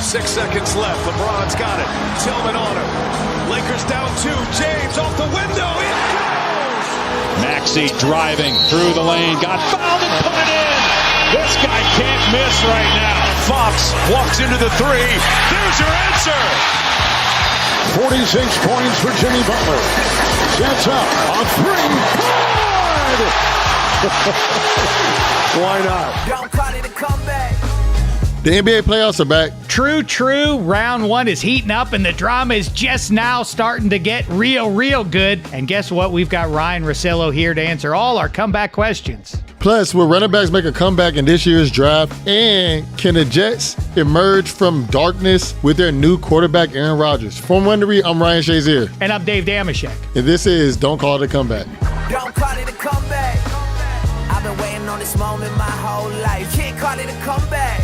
6 seconds left. LeBron's got it. Tillman on him. Lakers down 2. James off the window. In goes! Maxey driving through the lane. Got fouled and put it in. This guy can't miss right now. Fox walks into the 3. There's your answer. 46 points for Jimmy Butler. Sets up on 3. Good! Why not? Don't call it a comeback. The NBA playoffs are back. True. Round 1 is heating up, and the drama is just now starting to get real good. And guess what? We've got Ryen Russillo here to answer all our comeback questions. Plus, will running backs make a comeback in this year's draft? And can the Jets emerge from darkness with their new quarterback, Aaron Rodgers? From Wondery, I'm Shek and Shazier. And I'm Dave Damashek. And this is Don't Call It a Comeback. Don't call it a comeback. I've been waiting on this moment my whole life. Can't call it a comeback.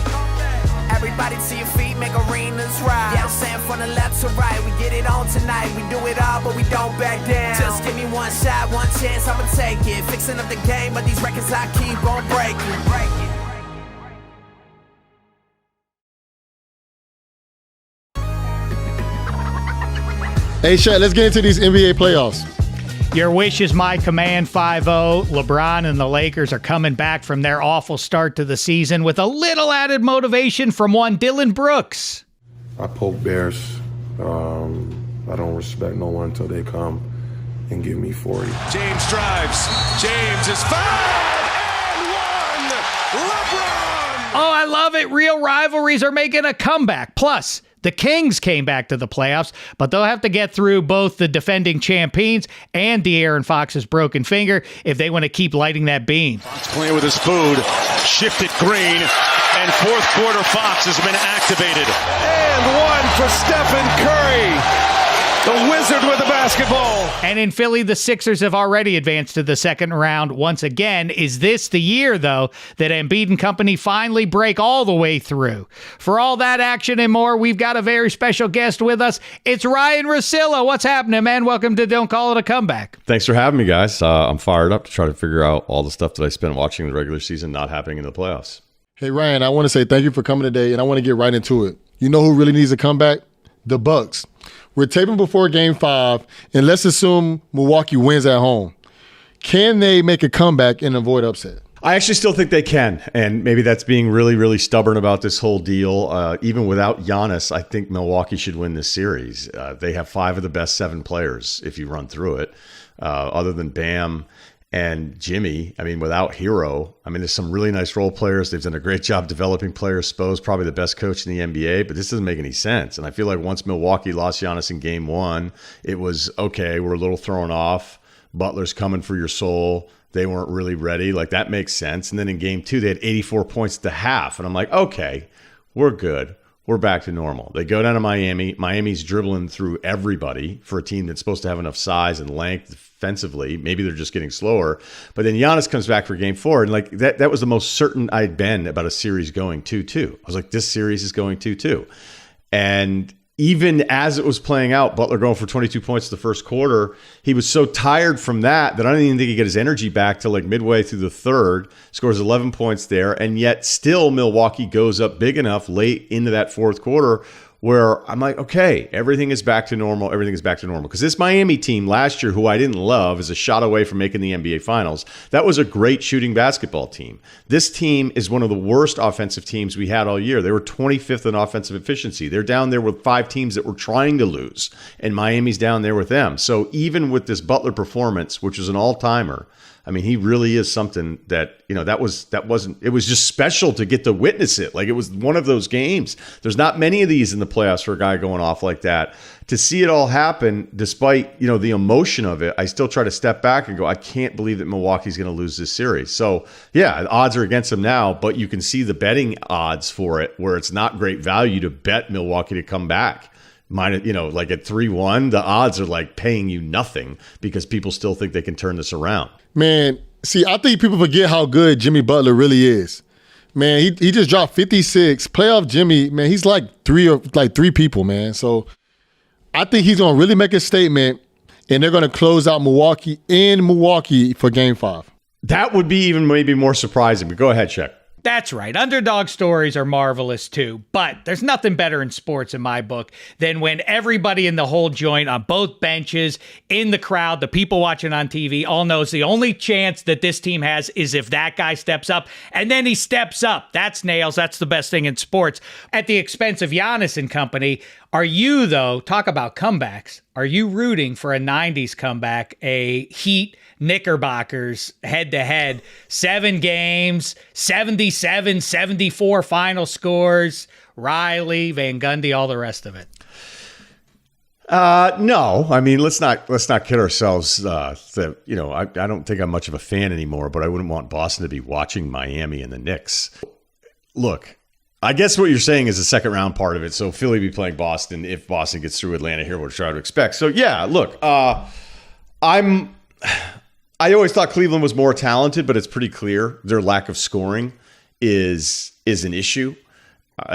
Everybody to your feet, make arenas rise. Yeah, I'm saying from the left to right, we get it on tonight. We do it all, but we don't back down. Just give me one shot, one chance, I'ma take it. Fixing up the game, but these records I keep on breaking. Hey, Shaq, let's get into these NBA playoffs. Your wish is my command, 5-0. LeBron and the Lakers are coming back from their awful start to the season with a little added motivation from one Dylan Brooks. I poke bears. I don't respect no one until they come and give me 40. James drives. James is fouled and one. LeBron. Oh, I love it. Real rivalries are making a comeback. Plus, the Kings came back to the playoffs, but they'll have to get through both the defending champions and De'Aaron Fox's broken finger if they want to keep lighting that beam. Fox playing with his food. Shifted Green. And fourth quarter Fox has been activated. And one for Stephen Curry. The Wizard with the basketball. And in Philly, the Sixers have already advanced to the second round once again. Is this the year, though, that Embiid and company finally break all the way through? For all that action and more, we've got a very special guest with us. It's Ryen Russillo. What's happening, man? Welcome to Don't Call It a Comeback. Thanks for having me, guys. I'm fired up to try to figure out all the stuff that I spent watching the regular season not happening in the playoffs. Hey, Ryan, I want to say thank you for coming today, and I want to get right into it. You know who really needs a comeback? The Bucks. We're taping before Game 5, and let's assume Milwaukee wins at home. Can they make a comeback and avoid upset? I actually still think they can, and maybe that's being really stubborn about this whole deal. Even without Giannis, I think Milwaukee should win this series. They have 5 of the best 7 players, if you run through it, other than Bam and Jimmy. I mean, without Hero, there's some really nice role players. They've done a great job developing players. Spo's probably the best coach in the NBA, but this doesn't make any sense. And I feel like once Milwaukee lost Giannis in Game 1, it was, okay, we're a little thrown off. Butler's coming for your soul. They weren't really ready. Like, that makes sense. And then in Game 2, they had 84 points at the half. And I'm like, okay, we're good. We're back to normal. They go down to Miami. Miami's dribbling through everybody for a team that's supposed to have enough size and length defensively. Maybe they're just getting slower. But then Giannis comes back for Game 4. And like that was the most certain I'd been about a series going 2-2. I was like, this series is going 2-2. And even as it was playing out, Butler going for 22 points the first quarter, he was so tired from that I don't even think he got his energy back till like midway through the third, scores 11 points there, and yet still Milwaukee goes up big enough late into that fourth quarter where I'm like, okay, everything is back to normal. Everything is back to normal. Because this Miami team last year, who I didn't love, is a shot away from making the NBA Finals. That was a great shooting basketball team. This team is one of the worst offensive teams we had all year. They were 25th in offensive efficiency. They're down there with 5 teams that were trying to lose, and Miami's down there with them. So even with this Butler performance, which was an all-timer, he really is something that, it was just special to get to witness it. Like, it was one of those games. There's not many of these in the playoffs for a guy going off like that. To see it all happen, despite, the emotion of it, I still try to step back and go, I can't believe that Milwaukee's going to lose this series. So, yeah, the odds are against them now, but you can see the betting odds for it where it's not great value to bet Milwaukee to come back. Like at 3-1, the odds are like paying you nothing because people still think they can turn this around. Man, see, I think people forget how good Jimmy Butler really is. Man, he just dropped 56. Playoff Jimmy, man, he's like three people, man. So I think he's going to really make a statement, and they're going to close out Milwaukee in Milwaukee for Game 5. That would be even maybe more surprising, but go ahead, Shek. That's right. Underdog stories are marvelous too, but there's nothing better in sports in my book than when everybody in the whole joint on both benches, in the crowd, the people watching on TV all knows the only chance that this team has is if that guy steps up, and then he steps up. That's nails. That's the best thing in sports. At the expense of Giannis and company, are you, though, talk about comebacks, are you rooting for a 90s comeback, a Heat Knickerbockers head-to-head, 7 games, 77, 74 final scores, Riley, Van Gundy, all the rest of it? No, I mean, let's not kid ourselves. That I don't think I'm much of a fan anymore, but I wouldn't want Boston to be watching Miami and the Knicks. Look, I guess what you're saying is the second round part of it. So Philly be playing Boston if Boston gets through Atlanta here, what I would expect. So yeah, look, I always thought Cleveland was more talented, but it's pretty clear their lack of scoring is an issue.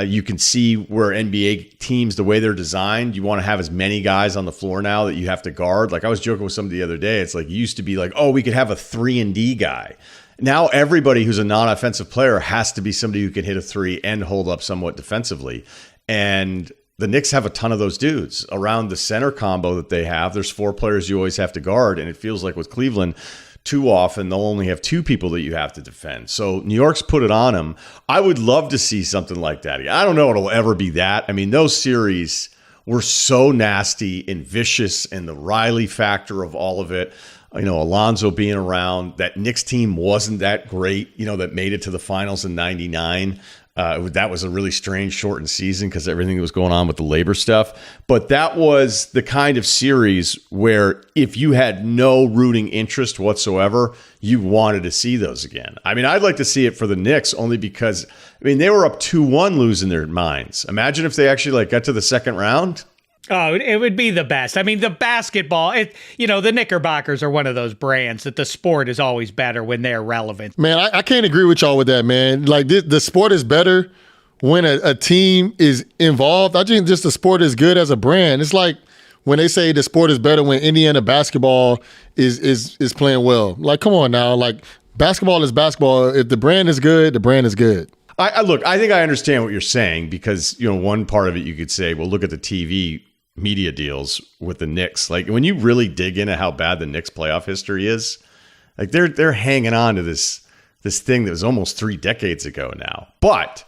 You can see where NBA teams, the way they're designed, you want to have as many guys on the floor now that you have to guard. Like I was joking with somebody the other day. It's like it used to be like, oh, we could have a 3-and-D guy. Now everybody who's a non-offensive player has to be somebody who can hit a 3 and hold up somewhat defensively. And the Knicks have a ton of those dudes around the center combo that they have. There's 4 players you always have to guard. And it feels like with Cleveland, too often they'll only have 2 people that you have to defend. So New York's put it on them. I would love to see something like that. I don't know it'll ever be that. I mean, those series were so nasty and vicious, and the Riley factor of all of it. Alonzo being around, that Knicks team wasn't that great, that made it to the finals in 99. That was a really strange shortened season because everything that was going on with the labor stuff. But that was the kind of series where if you had no rooting interest whatsoever, you wanted to see those again. I mean, I'd like to see it for the Knicks only because, they were up 2-1 losing their minds. Imagine if they actually got to the second round. Oh, it would be the best. I mean, the basketball, the Knickerbockers are one of those brands that the sport is always better when they're relevant. Man, I can't agree with y'all with that, man. Like, the sport is better when a team is involved. I think just the sport is good as a brand. It's like when they say the sport is better when Indiana basketball is playing well. Like, come on now. Like, basketball is basketball. If the brand is good, the brand is good. I think I understand what you're saying because, one part of it you could say, well, look at the TV media deals with the Knicks. Like when you really dig into how bad the Knicks playoff history is, like they're hanging on to this thing that was almost 3 decades ago now. But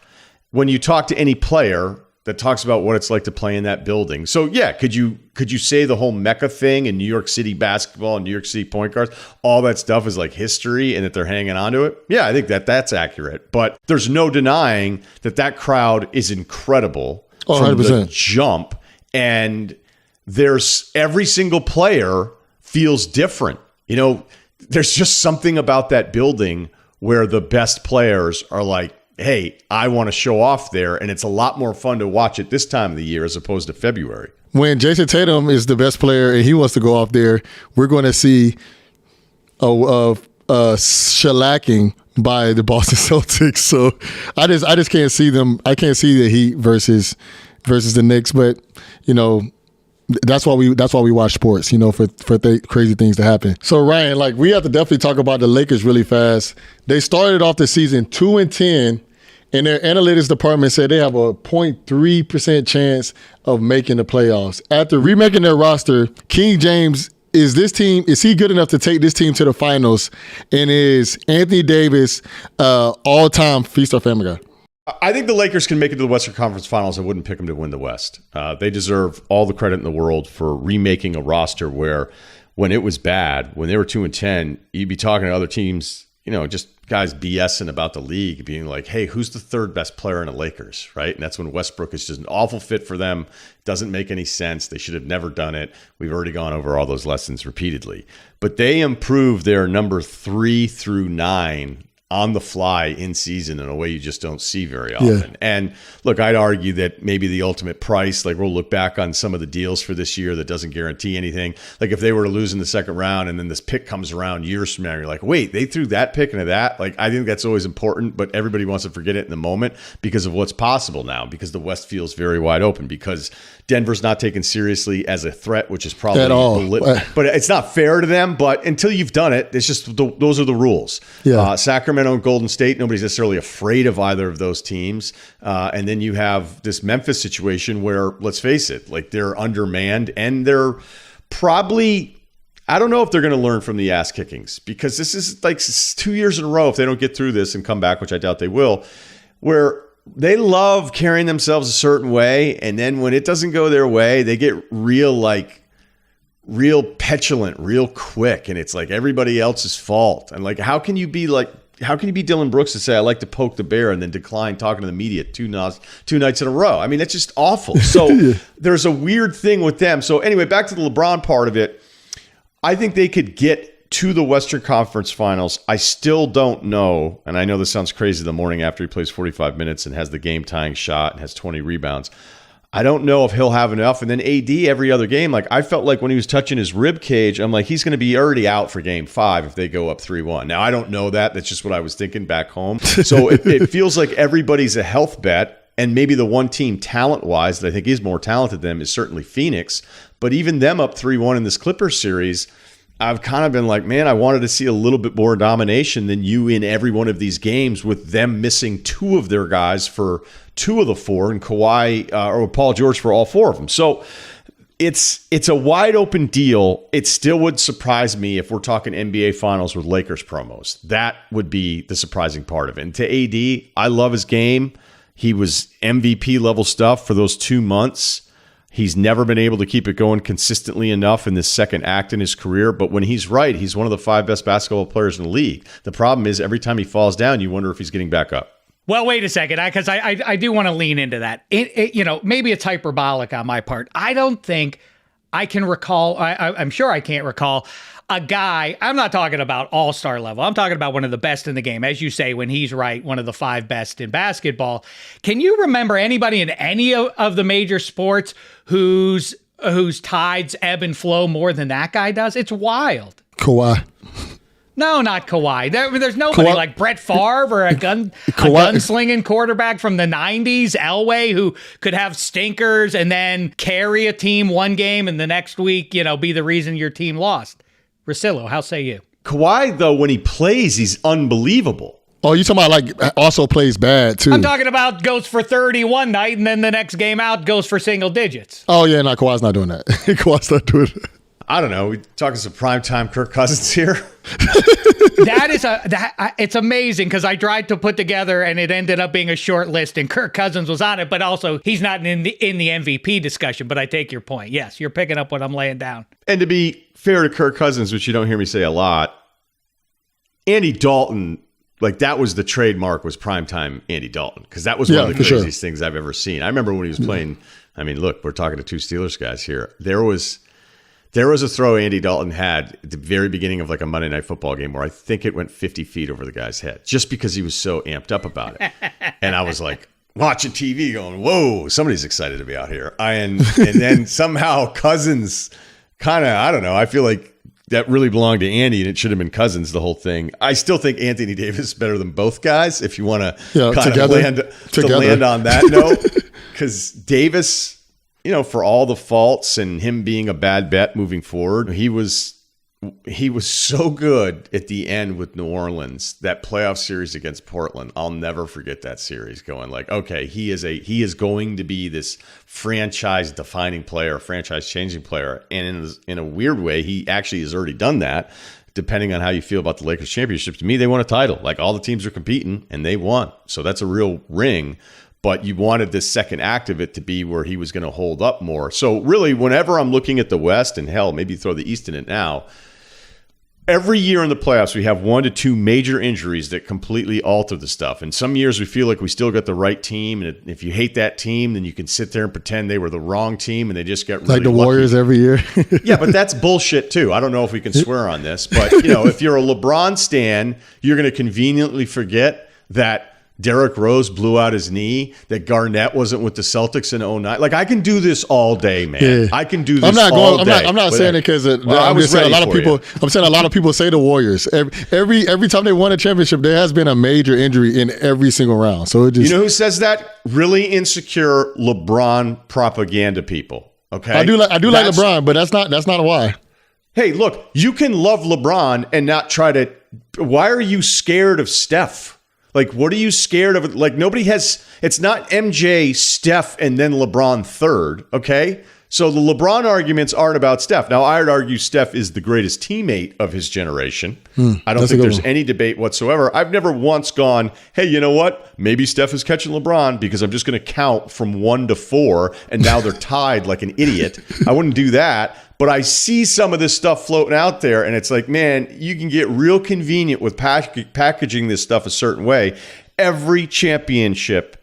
when you talk to any player that talks about what it's like to play in that building. So yeah, could you say the whole Mecca thing in New York City basketball and New York City point guards, all that stuff is like history and that they're hanging on to it? Yeah, I think that's accurate. But there's no denying that crowd is incredible from 100%. The jump. And there's every single player feels different. There's just something about that building where the best players are like, hey, I want to show off there. And it's a lot more fun to watch it this time of the year as opposed to February. When Jason Tatum is the best player and he wants to go off there, we're going to see a shellacking by the Boston Celtics. So I just can't see them. I can't see the Heat versus the Knicks, but that's why we watch sports, for crazy things to happen. So Ryan, like we have to definitely talk about the Lakers really fast. They started off the season 2-10, and their analytics department said they have a 0.3% chance of making the playoffs. After remaking their roster, King James, is he good enough to take this team to the finals? And is Anthony Davis all-time feast or famine guy? I think the Lakers can make it to the Western Conference Finals. I wouldn't pick them to win the West. They deserve all the credit in the world for remaking a roster where when it was bad, when they were 2-10, you'd be talking to other teams, just guys BSing about the league, being like, hey, who's the 3rd best player in the Lakers, right? And that's when Westbrook is just an awful fit for them. Doesn't make any sense. They should have never done it. We've already gone over all those lessons repeatedly. But they improved their number 3 through 9 on the fly in season in a way you just don't see very often. Yeah. And look, I'd argue that maybe the ultimate price, like we'll look back on some of the deals for this year that doesn't guarantee anything. Like if they were to lose in the second round and then this pick comes around years from now, you're like, wait, they threw that pick into that? Like, I think that's always important, but everybody wants to forget it in the moment because of what's possible now, because the West feels very wide open, because Denver's not taken seriously as a threat, which is probably at all. But it's not fair to them. But until you've done it, it's just those are the rules. Yeah. Sacramento Sacramento and Golden State. Nobody's necessarily afraid of either of those teams. And then you have this Memphis situation where, let's face it, like they're undermanned and they're probably, I don't know if they're going to learn from the ass kickings, because this is like 2 years in a row, if they don't get through this and come back, which I doubt they will, where they love carrying themselves a certain way. And then when it doesn't go their way, they get real petulant, real quick. And it's like everybody else's fault. And like, how can you be Dylan Brooks to say, I like to poke the bear, and then decline talking to the media two nights in a row? I mean, that's just awful. So there's a weird thing with them. So anyway, back to the LeBron part of it. I think they could get to the Western Conference Finals. I still don't know, and I know this sounds crazy the morning after he plays 45 minutes and has the game-tying shot and has 20 rebounds. I don't know if he'll have enough. And then AD every other game, like I felt like when he was touching his rib cage, I'm like, he's going to be already out for game 5 if they go up 3-1. Now, I don't know that. That's just what I was thinking back home. So it feels like everybody's a health bet. And maybe the one team talent-wise that I think is more talented than them is certainly Phoenix. But even them up 3-1 in this Clippers series, I've kind of been like, man, I wanted to see a little bit more domination than you in every one of these games, with them missing 2 of their guys for 2 of the 4 and Kawhi or Paul George for all 4 of them. So it's a wide open deal. It still would surprise me if we're talking NBA Finals with Lakers promos. That would be the surprising part of it. And to AD, I love his game. He was MVP level stuff for those 2 months. He's never been able to keep it going consistently enough in this second act in his career. But when he's right, he's one of the 5 best basketball players in the league. The problem is every time he falls down, you wonder if he's getting back up. Well, wait a second, because I do want to lean into that. Maybe it's hyperbolic on my part. I don't think I can recall, I'm sure I can't recall, a guy, I'm not talking about all-star level. I'm talking about one of the best in the game. As you say, when he's right, one of the 5 best in basketball. Can you remember anybody in any of the major sports whose tides ebb and flow more than that guy does? It's wild. Kawhi. No, not Kawhi. There's nobody like Brett Favre or a gunslinging quarterback from the 90s, Elway, who could have stinkers and then carry a team one game and the next week, be the reason your team lost. Russillo, how say you? Kawhi, though, when he plays, he's unbelievable. Oh, you talking about also plays bad, too. I'm talking about goes for 30 one night and then the next game out goes for single digits. Oh, yeah, no, Kawhi's not doing that. Kawhi's not doing that. I don't know. We talking some primetime Kirk Cousins here. It's amazing because I tried to put together and it ended up being a short list and Kirk Cousins was on it, but also he's not in the MVP discussion. But I take your point. Yes, you're picking up what I'm laying down. And to be fair to Kirk Cousins, which you don't hear me say a lot, Andy Dalton, like that was the trademark, was primetime Andy Dalton, because that was one of the craziest things I've ever seen. I remember when he was playing. I mean, look, we're talking to 2 Steelers guys here. There was a throw Andy Dalton had at the very beginning of like a Monday Night Football game where I think it went 50 feet over the guy's head just because he was so amped up about it. And I was like watching TV going, whoa, somebody's excited to be out here. And then somehow Cousins kind of, I don't know, I feel like that really belonged to Andy and it should have been Cousins, the whole thing. I still think Anthony Davis is better than both guys if you want to kind of land on that note. Because Davis, for all the faults and him being a bad bet moving forward, he was so good at the end with New Orleans, that playoff series against Portland. I'll never forget that series, going like, okay, he is going to be this franchise defining player, franchise changing player. And in a weird way, he actually has already done that. Depending on how you feel about the Lakers championship, to me, they won a title. Like all the teams are competing and they won. So that's a real ring. But you wanted this second act of it to be where he was going to hold up more. So really, whenever I'm looking at the West, and hell, maybe throw the East in it now, every year in the playoffs, we have 1 to 2 major injuries that completely alter the stuff. And some years we feel like we still got the right team. And if you hate that team, then you can sit there and pretend they were the wrong team and they just got really like the lucky. Warriors every year. Yeah, but that's bullshit too. I don't know if we can swear on this. But, if you're a LeBron stan, you're going to conveniently forget that Derrick Rose blew out his knee, that Garnett wasn't with the Celtics in 2009. Like, I can do this all day, man. Yeah. I can do this all day. I'm not saying it because I'm saying a lot of people say the Warriors. Every time they won a championship, there has been a major injury in every single round. So it just, you know who says that? Really insecure LeBron propaganda people. Okay, I do like LeBron, but that's not why. Hey, look, you can love LeBron and not try to why are you scared of Steph? Like, what are you scared of? Like, nobody has, it's not MJ, Steph, and then LeBron third, okay? So the LeBron arguments aren't about Steph. Now, I would argue Steph is the greatest teammate of his generation. I don't think there's any debate whatsoever. I've never once gone, hey, you know what? Maybe Steph is catching LeBron because I'm just going to count from 1 to 4, and now they're tied like an idiot. I wouldn't do that. But I see some of this stuff floating out there, and it's like, man, you can get real convenient with packaging this stuff a certain way. Every championship...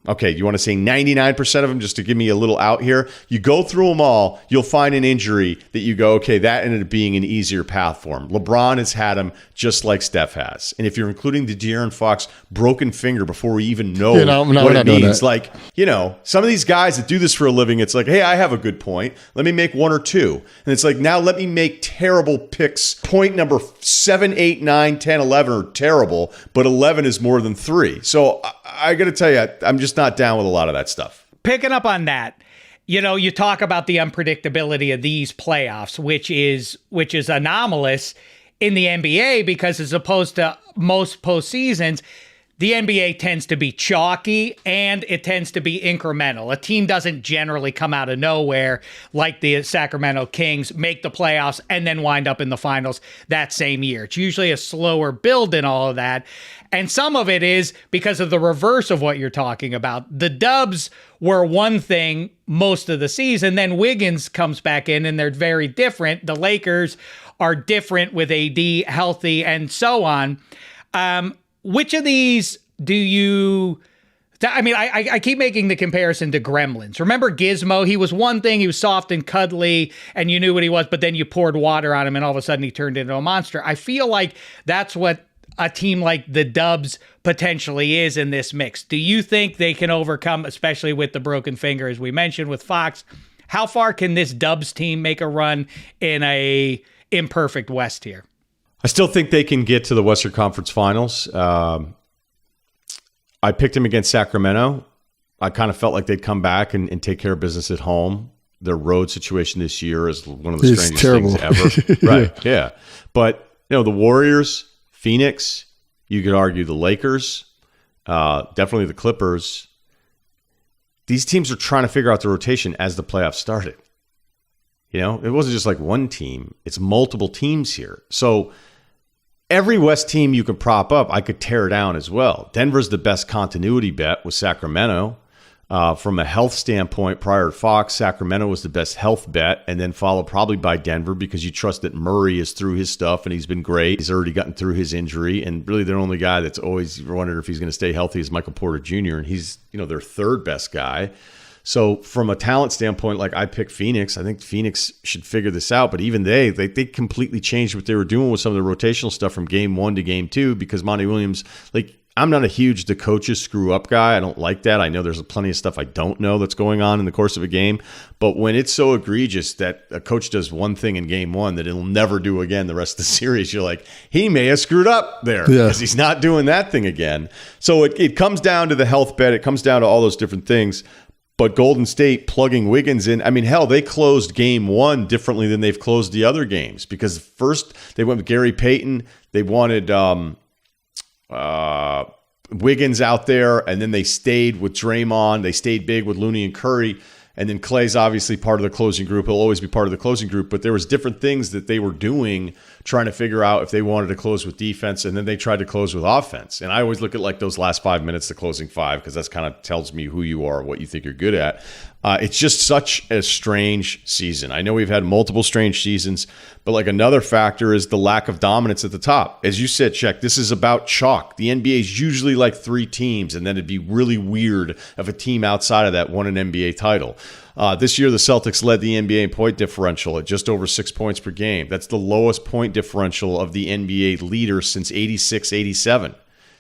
Okay, you want to say 99% of them just to give me a little out here? You go through them all, you'll find an injury that you go, okay, that ended up being an easier path for him. LeBron has had him just like Steph has. And if you're including the De'Aaron Fox broken finger before we even know what it means, like, you know, some of these guys that do this for a living, it's like, hey, I have a good point. Let me make 1 or 2. And it's like, now let me make terrible picks. Point number 7, 8, 9, 10, 11 are terrible, but 11 is more than 3. So I got to tell you, I'm just not down with a lot of that stuff. Picking up on that, you know, you talk about the unpredictability of these playoffs, which is anomalous in the NBA because as opposed to most postseasons, the NBA tends to be chalky and it tends to be incremental. A team doesn't generally come out of nowhere like the Sacramento Kings, make the playoffs, and then wind up in the finals that same year. It's usually a slower build in all of that. And some of it is because of the reverse of what you're talking about. The Dubs were one thing most of the season. Then Wiggins comes back in and they're very different. The Lakers are different with AD healthy and so on. Which of these do you... I mean, I keep making the comparison to Gremlins. Remember Gizmo? He was one thing. He was soft and cuddly, and you knew what he was, but then you poured water on him, and all of a sudden he turned into a monster. I feel like that's what a team like the Dubs potentially is in this mix. Do you think they can overcome, especially with the broken finger, as we mentioned with Fox? How far can this Dubs team make a run in a imperfect West here? I still think they can get to the Western Conference Finals. I picked him against Sacramento. I kind of felt like they'd come back and take care of business at home. Their road situation this year is one of the strangest things ever. Right, yeah. But, you know, the Warriors, Phoenix, you could argue the Lakers, definitely the Clippers. These teams are trying to figure out the rotation as the playoffs started. You know, it wasn't just like one team. It's multiple teams here. So every West team you could prop up, I could tear down as well. Denver's the best continuity bet with Sacramento. From a health standpoint, prior to Fox, Sacramento was the best health bet, and then followed probably by Denver because you trust that Murray is through his stuff, and he's been great. He's already gotten through his injury, and really their only guy that's always wondered if he's going to stay healthy is Michael Porter Jr., and he's, you know, their third best guy. So from a talent standpoint, like I picked Phoenix. I think Phoenix should figure this out. But even they completely changed what they were doing with some of the rotational stuff from game 1 to game 2 because Monty Williams, like, I'm not a huge the coaches screw up guy. I don't like that. I know there's plenty of stuff I don't know that's going on in the course of a game. But when it's so egregious that a coach does one thing in game 1 that he'll never do again the rest of the series, you're like, he may have screwed up there because he's not doing that thing again. So it comes down to the health bet. It comes down to all those different things. But Golden State plugging Wiggins in, I mean, hell, they closed game 1 differently than they've closed the other games because first they went with Gary Payton. They wanted Wiggins out there, and then they stayed with Draymond. They stayed big with Looney and Curry. And then Clay's obviously part of the closing group. He'll always be part of the closing group. But there was different things that they were doing, trying to figure out if they wanted to close with defense, and then they tried to close with offense. And I always look at like those last 5 minutes, the closing 5, because that's kind of tells me who you are, what you think you're good at. It's just such a strange season. I know we've had multiple strange seasons, but like another factor is the lack of dominance at the top. As you said, Shek, this is about chalk. The NBA is usually like 3 teams, and then it'd be really weird if a team outside of that won an NBA title. This year, the Celtics led the NBA in point differential at just over 6 points per game. That's the lowest point differential of the NBA leader since 86-87.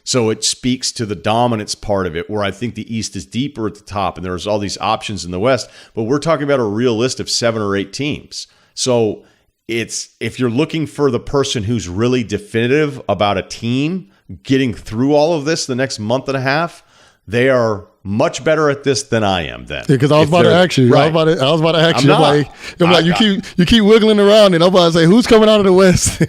So it speaks to the dominance part of it, where I think the East is deeper at the top, and there's all these options in the West. But we're talking about a real list of 7 or 8 teams. So it's if you're looking for the person who's really definitive about a team getting through all of this the next month and a half, They are much better at this than I am then. Because I was about to ask you. Right. I was about to ask I'm you. not. I'm like, you keep wiggling around, and I'm about to say, who's coming out of the West?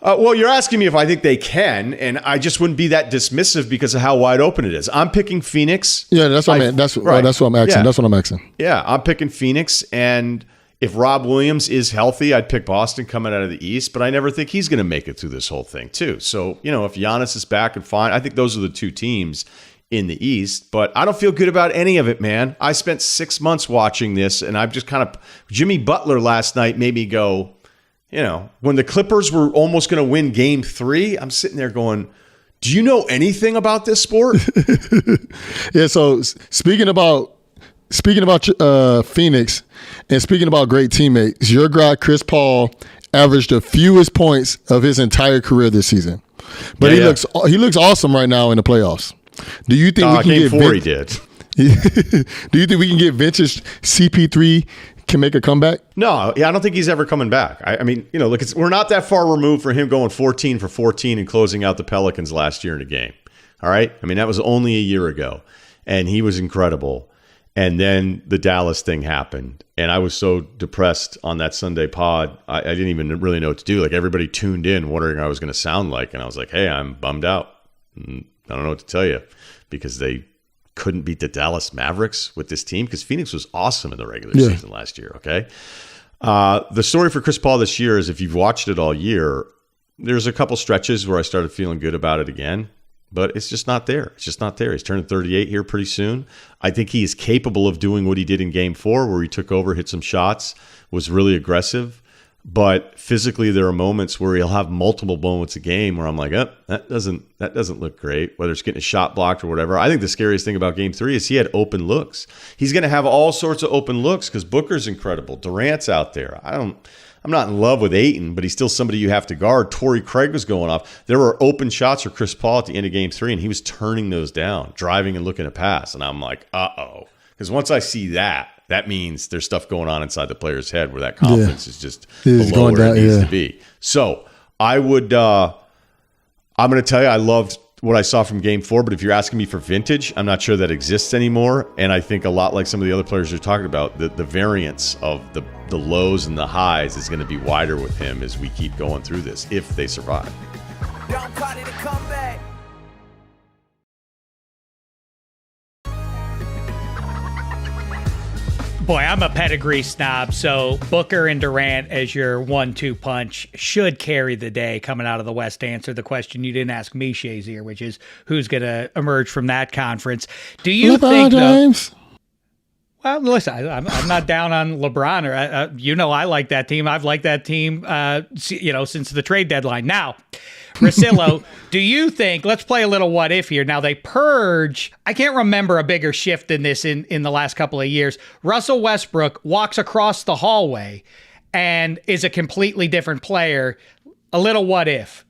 Well, you're asking me if I think they can, and I just wouldn't be that dismissive because of how wide open it is. I'm picking Phoenix. Yeah, that's what I meant. That's what I'm asking. Yeah. That's what I'm asking. Yeah, I'm picking Phoenix, and if Rob Williams is healthy, I'd pick Boston coming out of the East, but I never think he's going to make it through this whole thing, too. So, if Giannis is back and fine, I think those are the two teams in the East, but I don't feel good about any of it, man. I spent 6 months watching this, and I've just kind of Jimmy Butler last night made me go, when the Clippers were almost going to win Game 3, I'm sitting there going, do you know anything about this sport? Yeah. So speaking about Phoenix, and speaking about great teammates, your guy Chris Paul averaged the fewest points of his entire career this season, but he looks awesome right now in the playoffs. Do you think we can Game get 4 he did. Do you think we can get vintage CP3 can make a comeback? No, I don't think he's ever coming back. I mean, look, we're not that far removed from him going 14 for 14 and closing out the Pelicans last year in a game. All right? I mean, that was only a year ago, and he was incredible. And then the Dallas thing happened, and I was so depressed on that Sunday pod, I didn't even really know what to do. Like, everybody tuned in wondering how I was going to sound like, and I was like, hey, I'm bummed out. I don't know what to tell you, because they couldn't beat the Dallas Mavericks with this team, because Phoenix was awesome in the regular season last year, okay? The story for Chris Paul this year is, if you've watched it all year, there's a couple stretches where I started feeling good about it again, but it's just not there. It's just not there. He's turning 38 here pretty soon. I think he is capable of doing what he did in Game 4, where he took over, hit some shots, was really aggressive. But physically, there are moments where he'll have multiple moments a game where I'm like, that doesn't look great, whether it's getting a shot blocked or whatever. I think the scariest thing about Game 3 is he had open looks. He's going to have all sorts of open looks because Booker's incredible. Durant's out there. I'm not in love with Ayton, but he's still somebody you have to guard. Torrey Craig was going off. There were open shots for Chris Paul at the end of Game 3, and he was turning those down, driving and looking to pass. And I'm like, uh-oh. Because once I see that means there's stuff going on inside the player's head where that confidence is just below where it needs to be. So I would, I'm going to tell you, I loved what I saw from Game 4, but if you're asking me for vintage, I'm not sure that exists anymore. And I think a lot like some of the other players you're talking about, the variance of the lows and the highs is going to be wider with him as we keep going through this, if they survive. Don't call it a comeback. Boy, I'm a pedigree snob, so Booker and Durant as your 1-2 punch should carry the day coming out of the West to answer the question you didn't ask me, Shazier, which is who's going to emerge from that conference. Do you think, James? Well, listen, I'm not down on LeBron. Or I like that team. I've liked that team, since the trade deadline. Now, Russillo, do you think, let's play a little what if here. Now they purge, I can't remember a bigger shift than this in the last couple of years. Russell Westbrook walks across the hallway and is a completely different player. A little what if.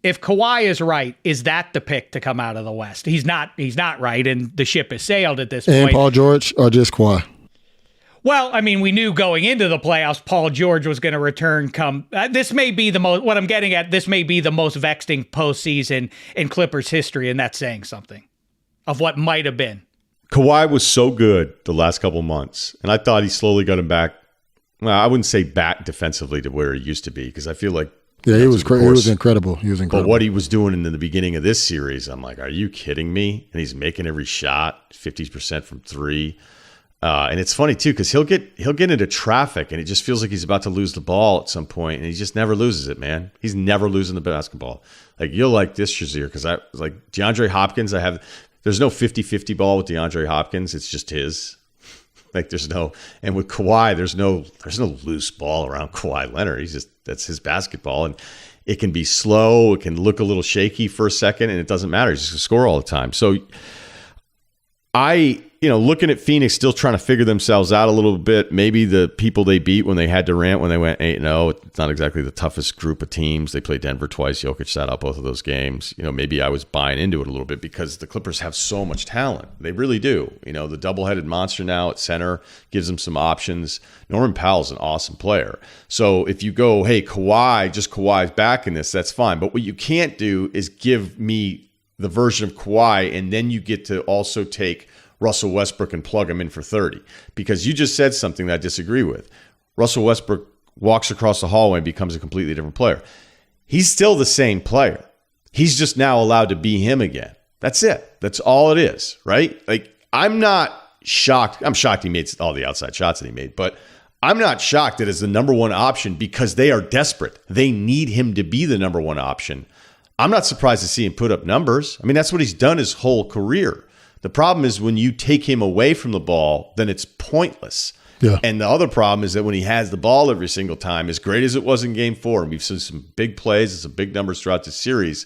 If Kawhi is right, is that the pick to come out of the West? He's not right, and the ship has sailed at this point. And Paul George or just Kawhi? Well, I mean, we knew going into the playoffs, Paul George was going to return. This may be the most, what I'm getting at, this may be the most vexing postseason in Clippers history, and that's saying something of what might have been. Kawhi was so good the last couple months, and I thought he slowly got him back. Well, I wouldn't say back defensively to where he used to be, because I feel like he was crazy. He was incredible. But what he was doing in the beginning of this series, I'm like, are you kidding me? And he's making every shot, 50% from three. And it's funny too, because he'll get into traffic, and it just feels like he's about to lose the ball at some point, and he just never loses it, man. He's never losing the basketball. Like, you'll like this, Shazier, because I like DeAndre Hopkins. There's no 50-50 ball with DeAndre Hopkins. It's just his. Like, and with Kawhi, there's no loose ball around Kawhi Leonard. That's his basketball, and it can be slow. It can look a little shaky for a second, and it doesn't matter. He's just gonna score all the time. So looking at Phoenix still trying to figure themselves out a little bit. Maybe the people they beat when they had Durant, when they went 8-0, it's not exactly the toughest group of teams. They played Denver twice. Jokic sat out both of those games. Maybe I was buying into it a little bit because the Clippers have so much talent. They really do. The double-headed monster now at center gives them some options. Norman Powell's an awesome player. So if you go, hey, Kawhi's back in this, that's fine. But what you can't do is give me the version of Kawhi, and then you get to also take Russell Westbrook and plug him in for 30. Because you just said something that I disagree with. Russell Westbrook walks across the hallway and becomes a completely different player. He's still the same player. He's just now allowed to be him again. That's it. That's all it is, right? Like, I'm not shocked. I'm shocked he made all the outside shots that he made, but I'm not shocked that it's the number one option because they are desperate. They need him to be the number one option. I'm not surprised to see him put up numbers. I mean, that's what he's done his whole career. The problem is when you take him away from the ball, then it's pointless. Yeah. And the other problem is that when he has the ball every single time, as great as it was in game 4, and we've seen some big plays and some big numbers throughout the series,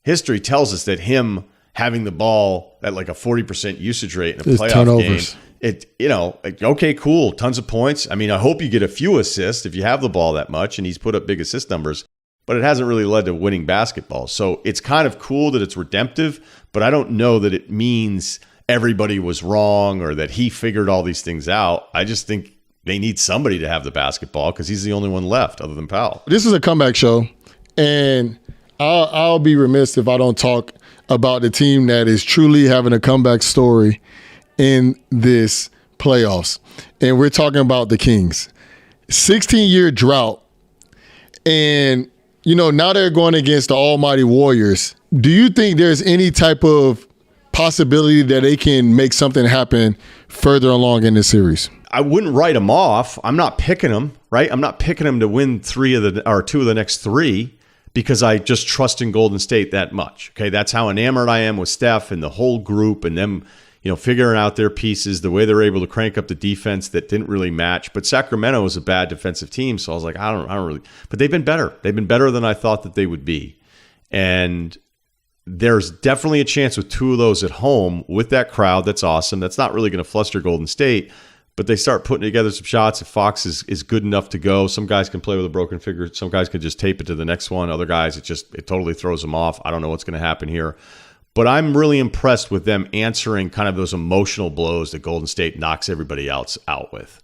history tells us that him having the ball at like a 40% usage rate in a playoff turnovers. Game, okay, cool, tons of points. I mean, I hope you get a few assists if you have the ball that much, and he's put up big assist numbers, but it hasn't really led to winning basketball. So it's kind of cool that it's redemptive, but I don't know that it means everybody was wrong or that he figured all these things out. I just think they need somebody to have the basketball because he's the only one left other than Powell. This is a comeback show, and I'll be remiss if I don't talk about the team that is truly having a comeback story in this playoffs. And we're talking about the Kings. 16-year drought. And, now they're going against the almighty Warriors. Do you think there's any type of possibility that they can make something happen further along in this series? I wouldn't write them off. I'm not picking them, right? I'm not picking them to win 2 of the next 3 because I just trust in Golden State that much. Okay, that's how enamored I am with Steph and the whole group and them, figuring out their pieces, the way they're able to crank up the defense that didn't really match. But Sacramento was a bad defensive team, so I was like, I don't really. But they've been better. They've been better than I thought that they would be. And there's definitely a chance with 2 of those at home with that crowd. That's awesome. That's not really going to fluster Golden State, but they start putting together some shots. If Fox is good enough to go, some guys can play with a broken finger. Some guys can just tape it to the next one. Other guys, it totally throws them off. I don't know what's going to happen here. But I'm really impressed with them answering kind of those emotional blows that Golden State knocks everybody else out with.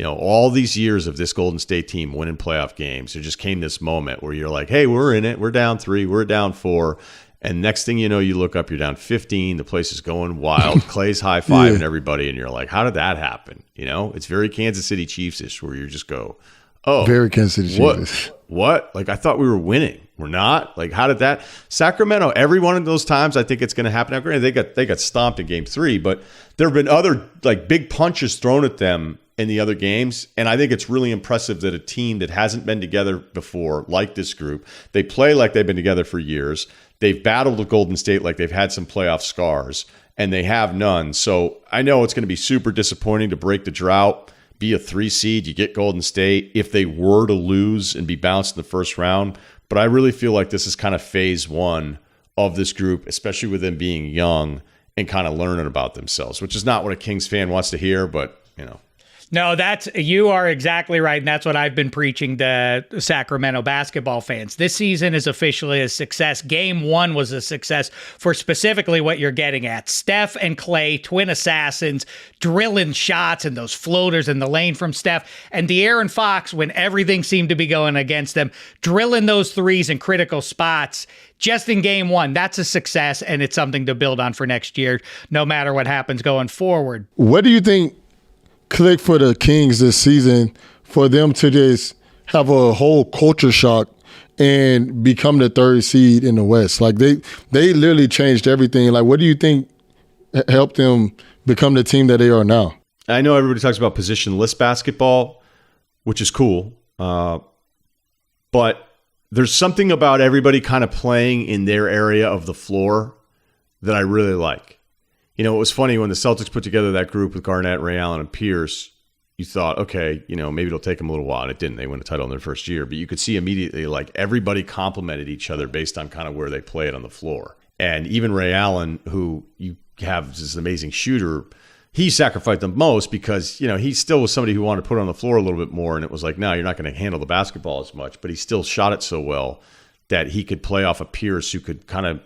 All these years of this Golden State team winning playoff games, there just came this moment where you're like, hey, we're in it. We're down 3. We're down 4. And next thing you know, you look up, you're down 15. The place is going wild. Clay's high-fiving everybody, and you're like, how did that happen? It's very Kansas City Chiefs-ish where you just go, oh. Very Kansas City Chiefs. What? Like, I thought we were winning. We're not? Like, how did that? Sacramento, every one of those times, I think it's going to happen. Now, granted, they got stomped in game 3, but there have been other, like, big punches thrown at them in the other games, and I think it's really impressive that a team that hasn't been together before, like this group, they play like they've been together for years. They've battled with Golden State like they've had some playoff scars, and they have none. So I know it's going to be super disappointing to break the drought, be a 3 seed. You get Golden State if they were to lose and be bounced in the first round. But I really feel like this is kind of phase 1 of this group, especially with them being young and kind of learning about themselves, which is not what a Kings fan wants to hear, but, No, you are exactly right, and that's what I've been preaching to Sacramento basketball fans. This season is officially a success. Game 1 was a success for specifically what you're getting at. Steph and Clay, twin assassins, drilling shots and those floaters in the lane from Steph, and De'Aaron Fox, when everything seemed to be going against them, drilling those threes in critical spots. Just in game 1, that's a success, and it's something to build on for next year, no matter what happens going forward. What do you think click for the Kings this season for them to just have a whole culture shock and become the 3rd seed in the West? Like they literally changed everything. Like, what do you think helped them become the team that they are now? I know everybody talks about positionless basketball, which is cool. But there's something about everybody kind of playing in their area of the floor that I really like. It was funny when the Celtics put together that group with Garnett, Ray Allen, and Pierce, you thought, okay, maybe it'll take them a little while. And it didn't. They won a title in their first year. But you could see immediately, like, everybody complimented each other based on kind of where they played on the floor. And even Ray Allen, who you have this amazing shooter, he sacrificed the most because, he still was somebody who wanted to put it on the floor a little bit more. And it was like, no, you're not going to handle the basketball as much. But he still shot it so well that he could play off of Pierce, who could kind of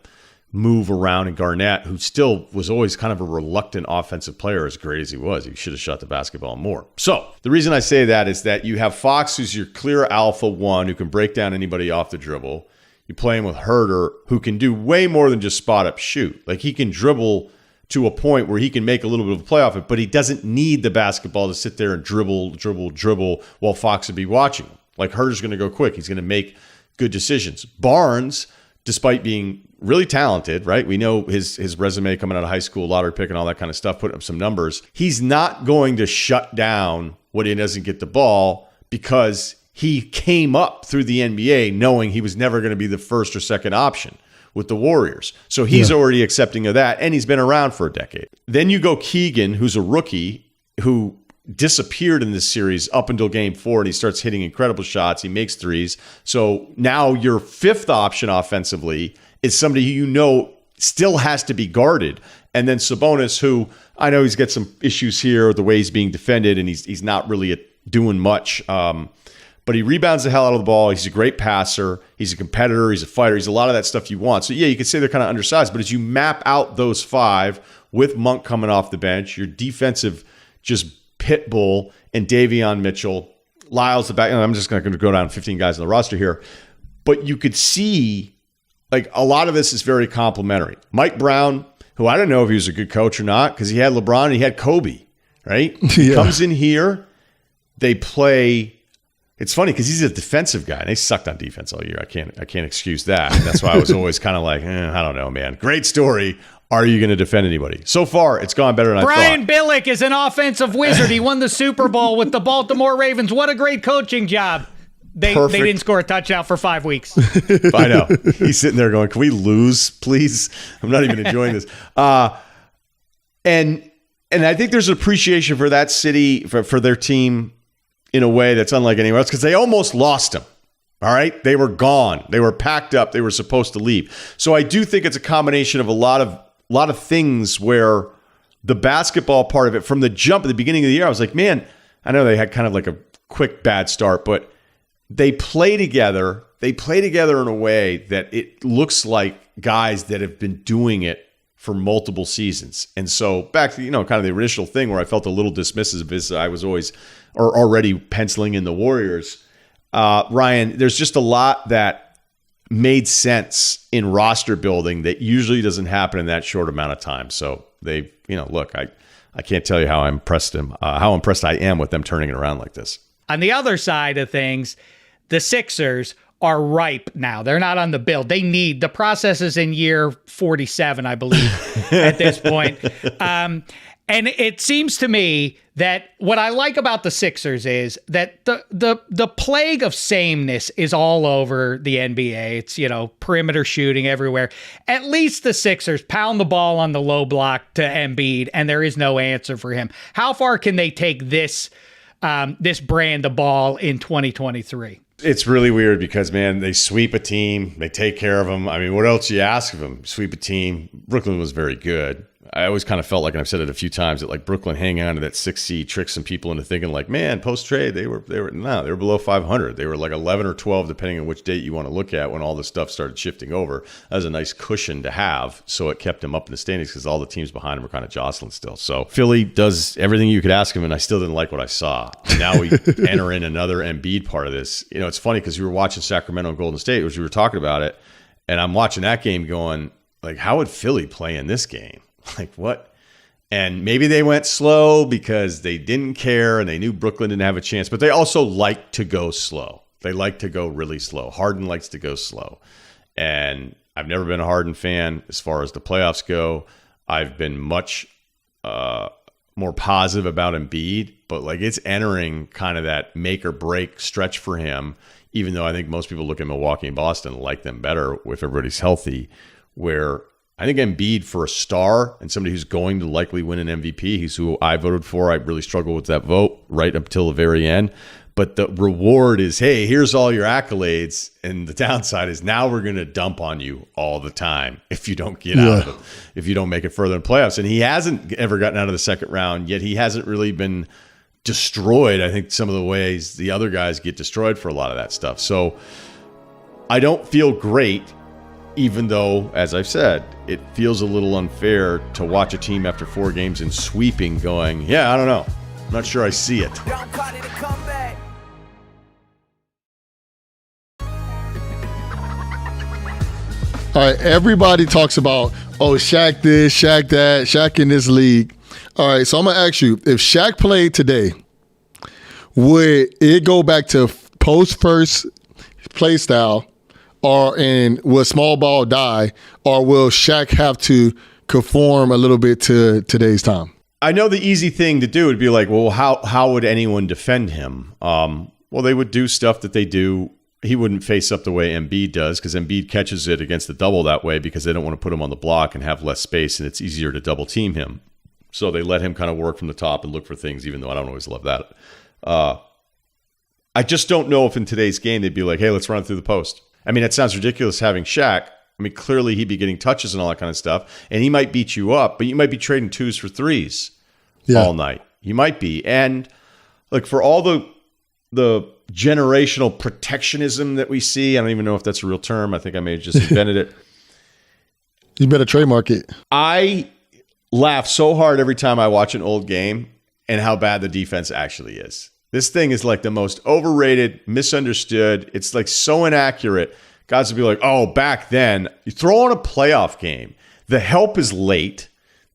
move around, and Garnett, who still was always kind of a reluctant offensive player, as great as he was. He should have shot the basketball more. So the reason I say that is that you have Fox, who's your clear alpha 1 who can break down anybody off the dribble. You play him with Herter, who can do way more than just spot up shoot. Like, he can dribble to a point where he can make a little bit of a play off it, but he doesn't need the basketball to sit there and dribble while Fox would be watching him. Like, Herter's going to go quick. He's going to make good decisions. Barnes, despite being really talented, right? We know his resume coming out of high school, lottery pick and all that kind of stuff, putting up some numbers. He's not going to shut down when he doesn't get the ball, because he came up through the NBA knowing he was never going to be the first or second option with the Warriors. So he's already accepting of that, and he's been around for a decade. Then you go Keegan, who's a rookie who disappeared in this series up until game 4, and he starts hitting incredible shots. He makes threes. So now your fifth option offensively is somebody who you know still has to be guarded. And then Sabonis, who I know he's got some issues here, the way he's being defended, and he's not really doing much. But he rebounds the hell out of the ball. He's a great passer. He's a competitor. He's a fighter. He's a lot of that stuff you want. So, yeah, you could say they're kind of undersized. But as you map out those 5 with Monk coming off the bench, your defensive just pit bull and Davion Mitchell, Lyle's the back. I'm just going to go down 15 guys on the roster here. But you could see, like, a lot of this is very complimentary. Mike Brown, who I don't know if he was a good coach or not, because he had LeBron and he had Kobe, right? He comes in here. They play. It's funny because he's a defensive guy, and they sucked on defense all year. I can't excuse that. And that's why I was always kind of like, I don't know, man. Great story. Are you going to defend anybody? So far, it's gone better than I thought. Brian Billick is an offensive wizard. He won the Super Bowl with the Baltimore Ravens. What a great coaching job. They didn't score a touchdown for 5 weeks. I know. He's sitting there going, can we lose, please? I'm not even enjoying this. And I think there's an appreciation for that city, for their team, in a way that's unlike anywhere else, because they almost lost him. All right? They were gone. They were packed up. They were supposed to leave. So I do think it's a combination of a lot of things where the basketball part of it, from the jump at the beginning of the year, I was like, man, I know they had kind of like a quick bad start, but they play together. They play together in a way that it looks like guys that have been doing it for multiple seasons. And so back to, kind of the initial thing where I felt a little dismissive is I was already penciling in the Warriors. Ryan, there's just a lot that made sense in roster building that usually doesn't happen in that short amount of time. So they, look, I can't tell you how impressed I am with them turning it around like this. On the other side of things, the Sixers are ripe now. They're not on the build. They need, the process is in year 47, I believe, at this point. And it seems to me that what I like about the Sixers is that the plague of sameness is all over the NBA. It's, perimeter shooting everywhere. At least the Sixers pound the ball on the low block to Embiid, and there is no answer for him. How far can they take this brand of ball in 2023? It's really weird because, man, they sweep a team. They take care of them. I mean, what else do you ask of them? Sweep a team. Brooklyn was very good. I always kind of felt like, and I've said it a few times, that like Brooklyn hanging on to that 6 seed tricks some people into thinking like, man, post-trade, they were below 500. They were like 11 or 12, depending on which date you want to look at, when all this stuff started shifting over. That was a nice cushion to have. So it kept them up in the standings because all the teams behind them were kind of jostling still. So Philly does everything you could ask them, and I still didn't like what I saw. And now we enter in another Embiid part of this. It's funny because we were watching Sacramento and Golden State, which we were talking about it, and I'm watching that game going, like, how would Philly play in this game? Like, what? And maybe they went slow because they didn't care and they knew Brooklyn didn't have a chance, but they also like to go slow. They like to go really slow. Harden likes to go slow. And I've never been a Harden fan as far as the playoffs go. I've been much more positive about Embiid, but like, it's entering kind of that make or break stretch for him, even though I think most people look at Milwaukee and Boston and like them better if everybody's healthy, where I think Embiid, for a star and somebody who's going to likely win an MVP, he's who I voted for. I really struggled with that vote right up till the very end. But the reward is, hey, here's all your accolades. And the downside is now we're going to dump on you all the time if you don't get out of it, if you don't make it further in playoffs. And he hasn't ever gotten out of the second round, yet he hasn't really been destroyed. I think some of the ways the other guys get destroyed for a lot of that stuff. So I don't feel great, even though, as I've said, it feels a little unfair to watch a team after 4 games in sweeping going, yeah, I don't know. I'm not sure I see it. Don't call it a comeback. All right, everybody talks about, oh, Shaq this, Shaq that, Shaq in this league. All right, so I'm going to ask you, if Shaq played today, would it go back to post-first play style, will small ball die, or will Shaq have to conform a little bit to today's time? I know the easy thing to do would be like, well, how would anyone defend him? Well, they would do stuff that they do. He wouldn't face up the way Embiid does, because Embiid catches it against the double that way because they don't want to put him on the block and have less space, and it's easier to double team him. So they let him kind of work from the top and look for things, even though I don't always love that. I just don't know if in today's game they'd be like, hey, let's run through the post. I mean, it sounds ridiculous having Shaq. I mean, clearly he'd be getting touches and all that kind of stuff, and he might beat you up, but you might be trading 2s for 3s all night. You might be. And like, for all the generational protectionism that we see, I don't even know if that's a real term. I think I may have just invented it. You better trademark it. I laugh so hard every time I watch an old game and how bad the defense actually is. This thing is like the most overrated, misunderstood. It's like so inaccurate. Guys would be like, oh, back then, you throw on a playoff game. The help is late.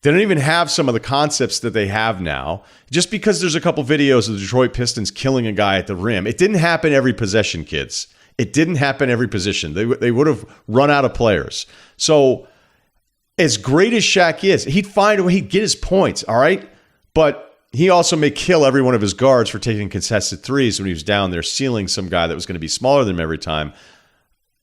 They don't even have some of the concepts that they have now. Just because there's a couple videos of the Detroit Pistons killing a guy at the rim. It didn't happen every possession, kids. It didn't happen every position. They would have run out of players. So as great as Shaq is, he'd find a way, he'd get his points, all right? But he also may kill every one of his guards for taking contested threes when he was down there sealing some guy that was going to be smaller than him every time.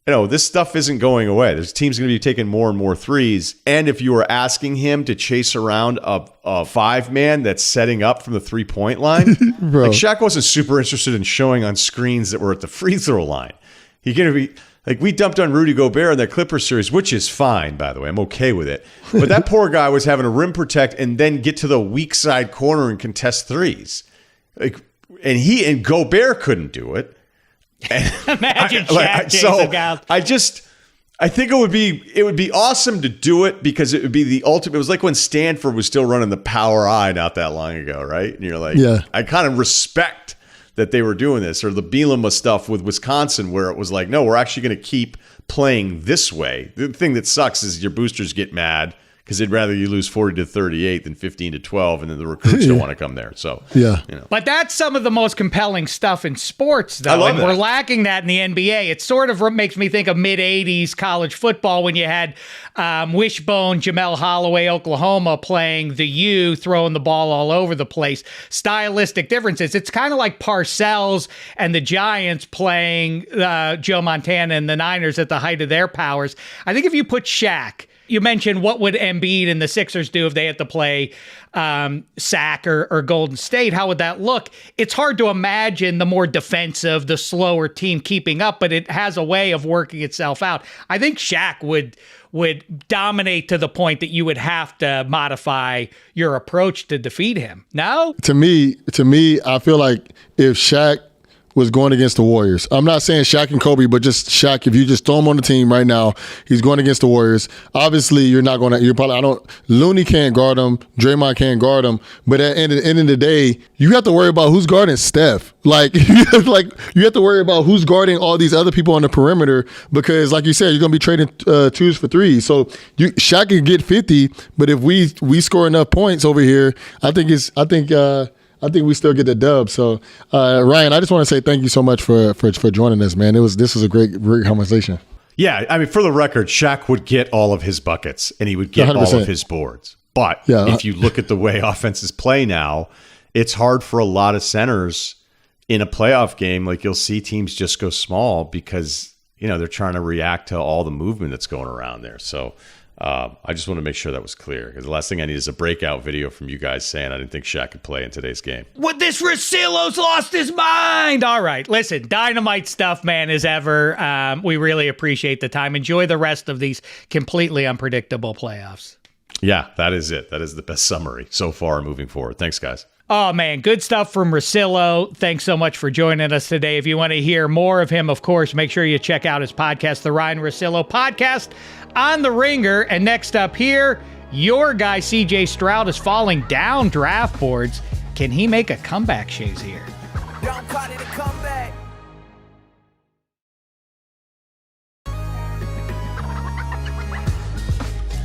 You know, this stuff isn't going away. This team's going to be taking more and more threes. And if you were asking him to chase around a five-man that's setting up from the three-point line, like Shaq wasn't super interested in showing on screens that were at the free throw line. He's going to be like, we dumped on Rudy Gobert in that Clippers series, which is fine, by the way. I'm okay with it. But that poor guy was having to rim protect and then get to the weak side corner and contest threes. Like, and Gobert couldn't do it. Imagine Shaq chasing guys. I think it would be awesome to do it, because it would be the ultimate. It was like when Stanford was still running the power I not that long ago, right? And you're like, yeah, I kind of respect that they were doing this, or the Bielema stuff with Wisconsin, where it was like, no, we're actually going to keep playing this way. The thing that sucks is your boosters get mad because they'd rather you lose 40-38 than 15-12, and then the recruits don't want to come there. So yeah, you know. But that's some of the most compelling stuff in sports, though. I love that. We're lacking that in the NBA. It sort of makes me think of mid-'80s college football when you had Wishbone, Jamel Holloway, Oklahoma playing the U, throwing the ball all over the place. Stylistic differences. It's kind of like Parcells and the Giants playing Joe Montana and the Niners at the height of their powers. I think if you put Shaq, you mentioned what would Embiid and the Sixers do if they had to play Sac or Golden State. How would that look? It's hard to imagine the more defensive, the slower team keeping up, but it has a way of working itself out. I think Shaq would dominate to the point that you would have to modify your approach to defeat him. No? To me, I feel like if Shaq was going against the Warriors. I'm not saying Shaq and Kobe, but just Shaq. If you just throw him on the team right now, he's going against the Warriors. Obviously, Looney can't guard him. Draymond can't guard him. But at the end of the day, you have to worry about who's guarding Steph. Like you have to worry about who's guarding all these other people on the perimeter, because, like you said, you're going to be trading 2s for 3s. So Shaq can get 50, but if we score enough points over here, I think we still get the dub. So, Ryan, I just want to say thank you so much for joining us, man. This was a great conversation. Yeah, I mean, for the record, Shaq would get all of his buckets and he would get 100%. All of his boards. But if you look at the way offenses play now, it's hard for a lot of centers in a playoff game. Like, you'll see teams just go small because, they're trying to react to all the movement that's going around there. So, I just want to make sure that was clear, because the last thing I need is a breakout video from you guys saying I didn't think Shaq could play in today's game. What, this Russillo's lost his mind? All right, listen, dynamite stuff, man, as ever. We really appreciate the time. Enjoy the rest of these completely unpredictable playoffs. Yeah, that is it. That is the best summary so far moving forward. Thanks, guys. Oh, man, good stuff from Russillo. Thanks so much for joining us today. If you want to hear more of him, of course, make sure you check out his podcast, the Ryen Russillo Podcast, on The Ringer. And next up here, your guy CJ Stroud is falling down draft boards. Can he make a comeback, Shazier? Don't call it a comeback.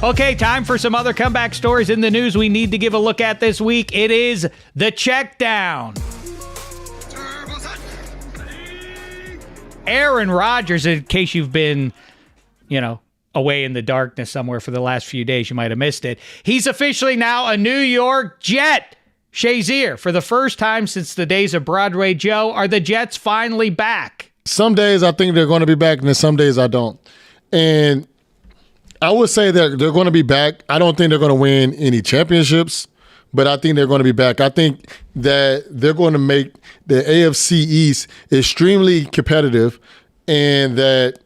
Okay, time for some other comeback stories in the news we need to give a look at this week. It is the check down. Aaron Rodgers, in case you've been, away in the darkness somewhere for the last few days, you might have missed it. He's officially now a New York Jet. Shazier, for the first time since the days of Broadway Joe, are the Jets finally back? Some days I think they're going to be back, and then some days I don't. And I would say that they're going to be back. I don't think they're going to win any championships, but I think they're going to be back. I think that they're going to make the AFC East extremely competitive, and that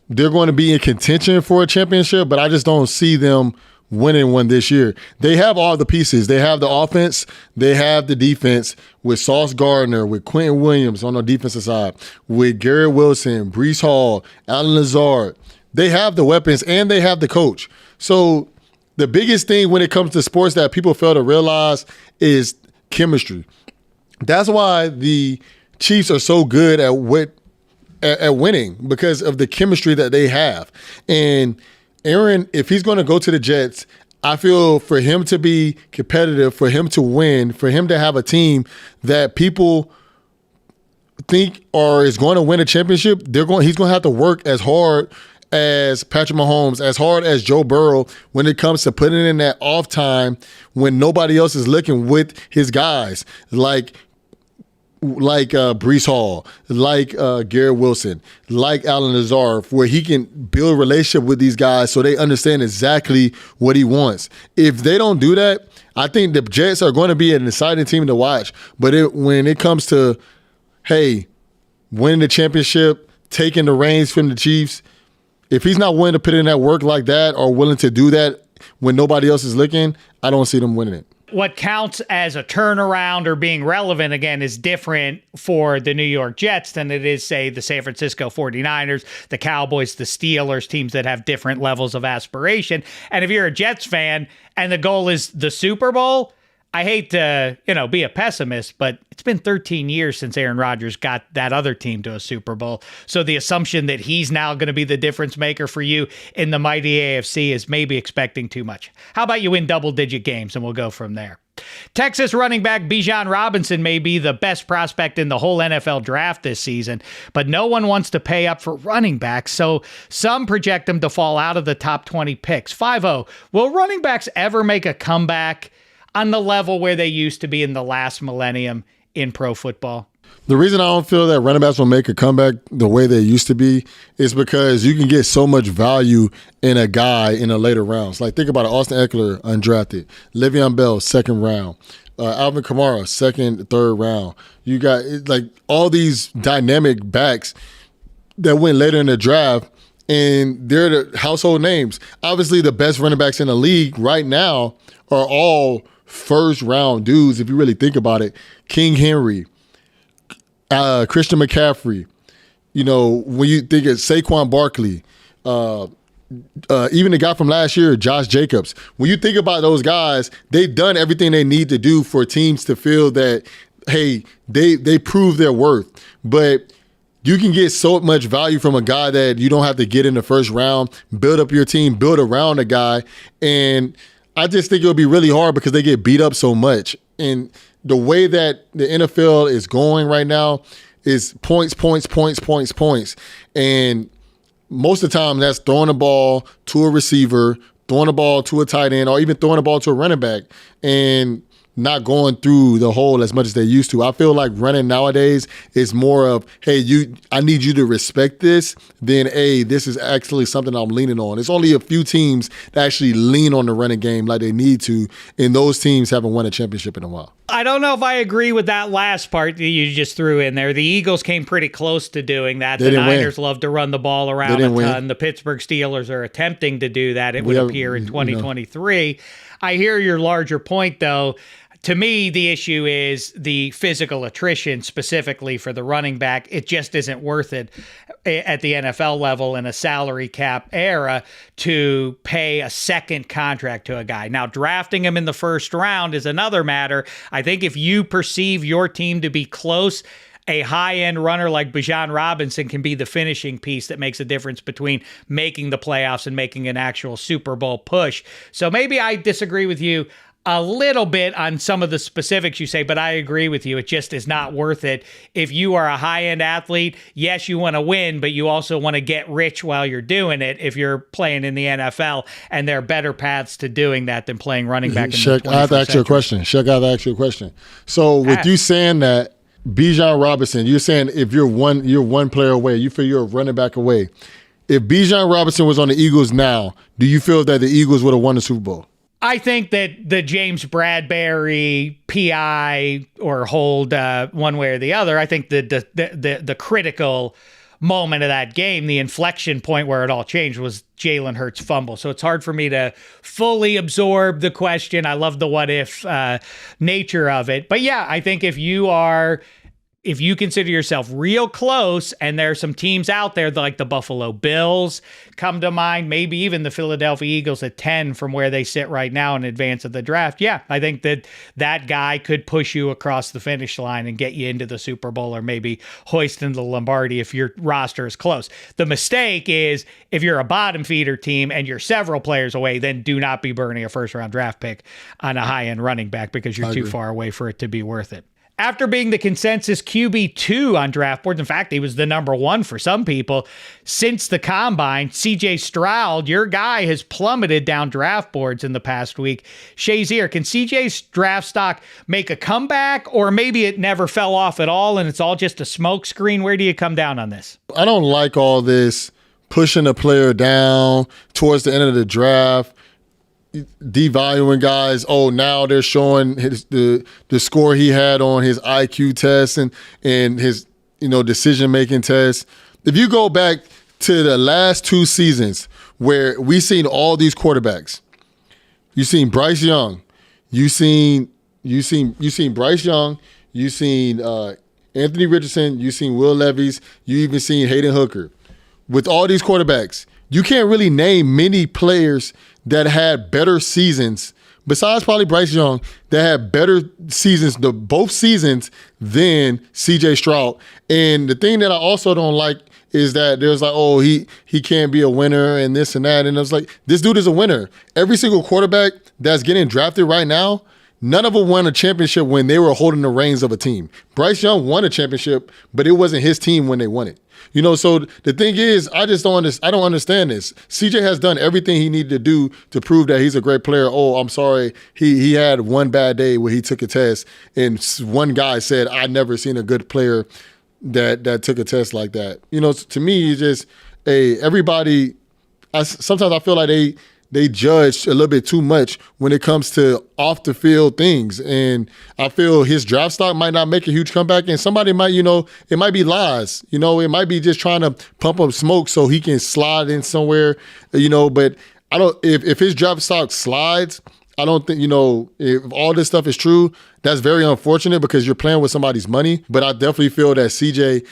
they're going to be in contention for a championship, but I just don't see them winning one this year. They have all the pieces. They have the offense. They have the defense with Sauce Gardner, with Quentin Williams on the defensive side, with Garrett Wilson, Breece Hall, Allen Lazard. They have the weapons and they have the coach. So the biggest thing when it comes to sports that people fail to realize is chemistry. That's why the Chiefs are so good at winning, because of the chemistry that they have. And Aaron, if he's going to go to the Jets, I feel for him to be competitive, for him to win, for him to have a team that people think is going to win a championship, he's going to have to work as hard as Patrick Mahomes, as hard as Joe Burrow when it comes to putting in that off time when nobody else is looking with his guys, like Breece Hall, like Garrett Wilson, like Allen Lazard, where he can build a relationship with these guys so they understand exactly what he wants. If they don't do that, I think the Jets are going to be an exciting team to watch. But when it comes to, winning the championship, taking the reins from the Chiefs, if he's not willing to put in that work like that or willing to do that when nobody else is looking, I don't see them winning it. What counts as a turnaround or being relevant again is different for the New York Jets than it is, say, the San Francisco 49ers, the Cowboys, the Steelers, teams that have different levels of aspiration. And if you're a Jets fan and the goal is the Super Bowl, I hate to, be a pessimist, but it's been 13 years since Aaron Rodgers got that other team to a Super Bowl. So the assumption that he's now going to be the difference maker for you in the mighty AFC is maybe expecting too much. How about you win double-digit games, and we'll go from there. Texas running back Bijan Robinson may be the best prospect in the whole NFL draft this season, but no one wants to pay up for running backs, so some project him to fall out of the top 20 picks. 5-0, will running backs ever make a comeback on the level where they used to be in the last millennium in pro football? The reason I don't feel that running backs will make a comeback the way they used to be is because you can get so much value in a guy in the later rounds. Like, think about it. Austin Eckler, undrafted. Le'Veon Bell, second round. Alvin Kamara, second, third round. You got all these dynamic backs that went later in the draft, and they're the household names. Obviously, the best running backs in the league right now are all first-round dudes, if you really think about it. King Henry, Christian McCaffrey, when you think of Saquon Barkley, even the guy from last year, Josh Jacobs. When you think about those guys, they've done everything they need to do for teams to feel that, hey, they prove their worth. But you can get so much value from a guy that you don't have to get in the first round, build up your team, build around a guy. And I just think it'll be really hard because they get beat up so much. And the way that the NFL is going right now is points. And most of the time that's throwing the ball to a receiver, throwing the ball to a tight end, or even throwing the ball to a running back and not going through the hole as much as they used to. I feel like running nowadays is more of, hey, I need you to respect this, than, hey, this is actually something I'm leaning on. It's only a few teams that actually lean on the running game like they need to, and those teams haven't won a championship in a while. I don't know if I agree with that last part that you just threw in there. The Eagles came pretty close to doing that. The Niners love to run the ball around a ton. Win. The Pittsburgh Steelers are attempting to do that, it would appear, in 2023. I hear your larger point, though. To me, the issue is the physical attrition, specifically for the running back. It just isn't worth it at the NFL level in a salary cap era to pay a second contract to a guy. Now, drafting him in the first round is another matter. I think if you perceive your team to be close a high-end runner like Bijan Robinson can be the finishing piece that makes a difference between making the playoffs and making an actual Super Bowl push. So maybe I disagree with you a little bit on some of the specifics you say, but I agree with you. It just is not worth it. If you are a high-end athlete, yes, you want to win, but you also want to get rich while you're doing it if you're playing in the NFL, and there are better paths to doing that than playing running back in the 21st century. I have to ask you a question. Shek, I have to ask you a question. So with you saying that, Bijan Robinson, you're saying if you're one player away, you feel you're a running back away. If Bijan Robinson was on the Eagles now, do you feel that the Eagles would have won the Super Bowl? I think that the James Bradbury PI or hold one way or the other, I think the critical moment of that game, the inflection point where it all changed, was Jalen Hurts' fumble. So it's hard for me to fully absorb the question. I love the what if nature of it. But yeah, I think if you consider yourself real close, and there are some teams out there like the Buffalo Bills come to mind, maybe even the Philadelphia Eagles at 10 from where they sit right now in advance of the draft. Yeah, I think that guy could push you across the finish line and get you into the Super Bowl, or maybe hoist into the Lombardi if your roster is close. The mistake is if you're a bottom feeder team and you're several players away, then do not be burning a first round draft pick on a high end running back because you're too far away for it to be worth it. After being the consensus QB2 on draft boards, in fact, he was the number 1 for some people, since the combine, C.J. Stroud, your guy, has plummeted down draft boards in the past week. Shazier, can C.J.'s draft stock make a comeback, or maybe it never fell off at all and it's all just a smokescreen? Where do you come down on this? I don't like all this pushing a player down towards the end of the draft, devaluing guys. Oh, now they're showing the score he had on his IQ test and his decision making test. If you go back to the last 2 seasons where we seen all these quarterbacks, you seen Bryce Young, you seen Bryce Young, you seen Anthony Richardson, you seen Will Levis, you even seen Hayden Hooker. With all these quarterbacks, you can't really name many players that had better seasons, besides probably Bryce Young, that had better seasons, both seasons, than C.J. Stroud. And the thing that I also don't like is that there's like, oh, he can't be a winner and this and that. And I was like, this dude is a winner. Every single quarterback that's getting drafted right now, none of them won a championship when they were holding the reins of a team. Bryce Young won a championship, but it wasn't his team when they won it. So the thing is, I don't understand this. CJ has done everything he needed to do to prove that he's a great player. Oh, I'm sorry. He had one bad day where he took a test, and one guy said, I never seen a good player that took a test like that. To me, it's just, everybody, sometimes I feel like they judge a little bit too much when it comes to off the field things. And I feel his draft stock might not make a huge comeback, and somebody might, it might be lies. It might be just trying to pump up smoke so he can slide in somewhere, but I don't, if his draft stock slides, I don't think, if all this stuff is true, that's very unfortunate because you're playing with somebody's money. But I definitely feel that CJ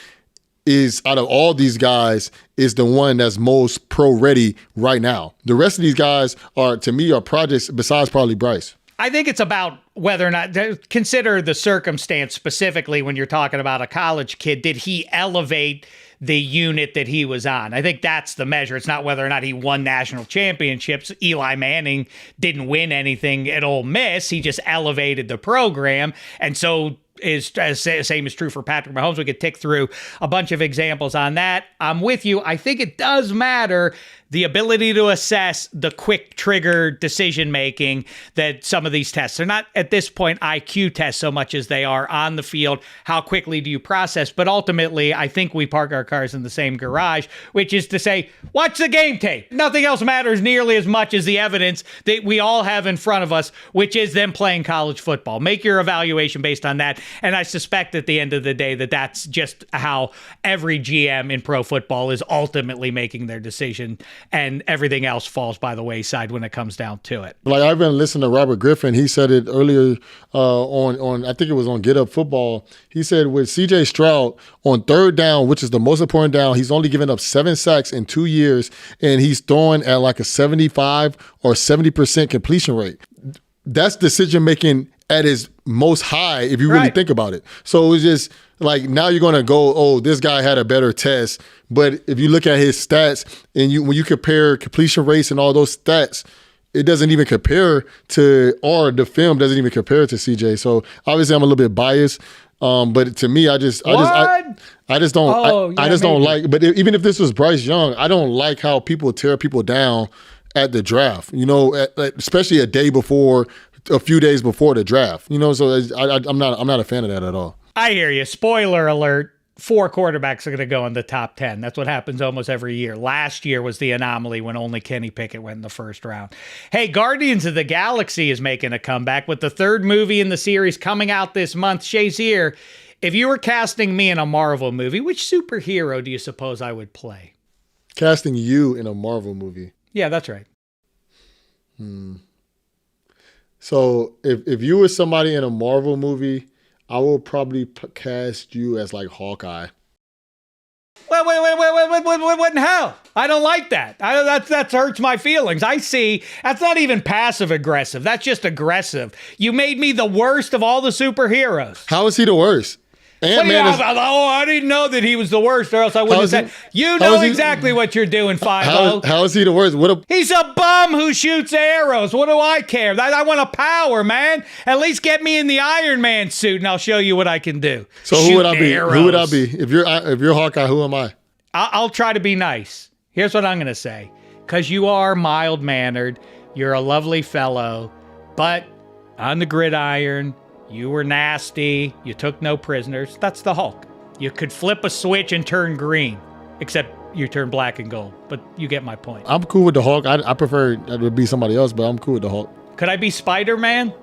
is, out of all these guys, is the one that's most pro-ready right now. The rest of these guys to me, are projects besides probably Bryce. I think it's about whether or not, consider the circumstance specifically when you're talking about a college kid. Did he elevate the unit that he was on? I think that's the measure. It's not whether or not he won national championships. Eli Manning didn't win anything at Ole Miss. He just elevated the program. And so same is true for Patrick Mahomes. We could tick through a bunch of examples on that. I'm with you. I think it does matter the ability to assess the quick trigger decision making that some of these tests are not at this point IQ tests so much as they are on the field. How quickly do you process? But ultimately, I think we park our cars in the same garage, which is to say, watch the game tape. Nothing else matters nearly as much as the evidence that we all have in front of us, which is them playing college football. Make your evaluation based on that. And I suspect at the end of the day that that's just how every GM in pro football is ultimately making their decision, and everything else falls by the wayside when it comes down to it. Like, I've been listening to Robert Griffin. He said it earlier on I think it was on Get Up Football. He said with C.J. Stroud on third down, which is the most important down, he's only given up 7 sacks in 2 years, and he's throwing at like a 75 or 70% completion rate. that's decision making at its most high if you really think about it. So it was just like, now you're gonna go, oh, this guy had a better test. But if you look at his stats and when you compare completion rates and all those stats, it doesn't even compare to, or the film doesn't even compare to CJ. So obviously I'm a little bit biased. But to me, I just don't like. But even if this was Bryce Young, I don't like how people tear people down at the draft. You know, especially a few days before the draft. You know, so I'm not a fan of that at all. I hear you. Spoiler alert. 4 quarterbacks are going to go in the top 10. That's what happens almost every year. Last year was the anomaly when only Kenny Pickett went in the first round. Hey, Guardians of the Galaxy is making a comeback with the 3rd movie in the series coming out this month. Shazier, if you were casting me in a Marvel movie, which superhero do you suppose I would play? Casting you in a Marvel movie? Yeah, that's right. So if you were somebody in a Marvel movie, I will probably cast you as like Hawkeye. Wait, what in hell? I don't like that. That hurts my feelings. I see. That's not even passive aggressive. That's just aggressive. You made me the worst of all the superheroes. How is he the worst? I didn't know that he was the worst, or else I wouldn't have said. You know exactly what you're doing, Five-O. How is he the worst? He's a bum who shoots arrows. What do I care? I want a power, man. At least get me in the Iron Man suit, and I'll show you what I can do. So who would I be? Who would I be? If you're Hawkeye, who am I? I'll try to be nice. Here's what I'm going to say. Because you are mild-mannered, you're a lovely fellow, but on the gridiron, you were nasty. You took no prisoners. That's the Hulk. You could flip a switch and turn green, except you turn black and gold. But you get my point. I'm cool with the Hulk. I prefer it would be somebody else, but I'm cool with the Hulk. Could I be Spider-Man?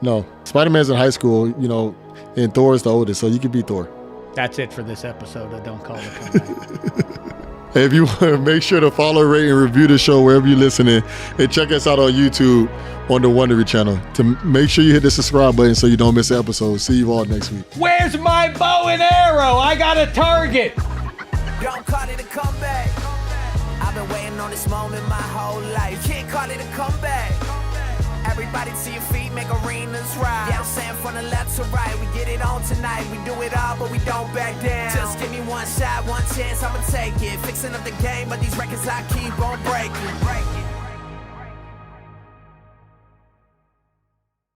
No. Spider-Man's in high school, you know, and Thor's the oldest, so you could be Thor. That's it for this episode of Don't Call the Comeback. Hey, if you want to make sure to follow, rate, and review the show wherever you're listening, and check us out on YouTube on the Wondery channel. To make sure you hit the subscribe button so you don't miss an episode. See you all next week. Where's my bow and arrow? I got a target. Don't call it a comeback. I've been waiting on this moment my whole life. Can't call it a comeback. Everybody to your feet, make arenas rise. Yeah, I'm saying from the left to right, we get it on tonight. We do it all, but we don't back down. Just give me one shot, one chance, I'ma take it. Fixing up the game, but these records I keep on breaking.